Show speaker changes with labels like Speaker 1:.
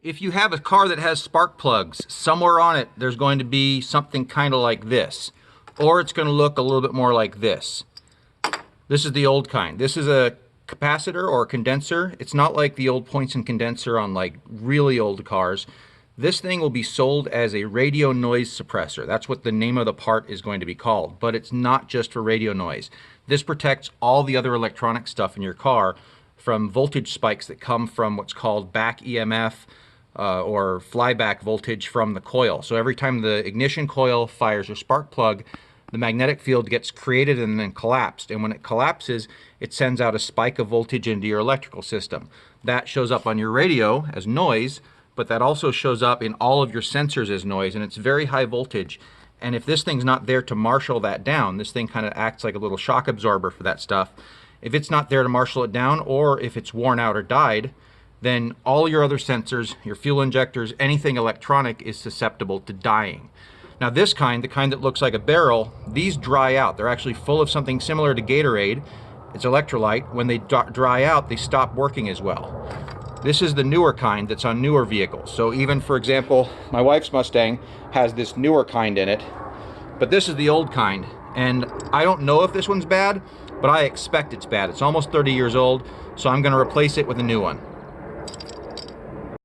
Speaker 1: If you have a car that has spark plugs, somewhere on it there's going to be something kind of like this. Or it's going to look a little bit more like this. This is the old kind. This is a capacitor or a condenser. It's not like the old Points condenser on like really old cars. This thing will be sold as a radio noise suppressor. That's what the name of the part is going to be called. But it's not just for radio noise. This protects all the other electronic stuff in your car from voltage spikes that come from what's called back EMF or flyback voltage from the coil. So every time the ignition coil fires your spark plug, the magnetic field gets created and then collapsed. And when it collapses, it sends out a spike of voltage into your electrical system. That shows up on your radio as noise, but that also shows up in all of your sensors as noise, and it's very high voltage. And if this thing's not there to marshal that down, this thing kind of acts like a little shock absorber for that stuff. If it's not there to marshal it down, or if it's worn out or died, then all your other sensors, your fuel injectors, anything electronic is susceptible to dying. Now this kind, the kind that looks like a barrel, these dry out. They're actually full of something similar to Gatorade. It's electrolyte. When they dry out, they stop working as well. This is the newer kind that's on newer vehicles. So even, for example, my wife's Mustang has this newer kind in it, but this is the old kind. And I don't know if this one's bad, but I expect it's bad. It's almost 30 years old, so I'm going to replace it with a new one.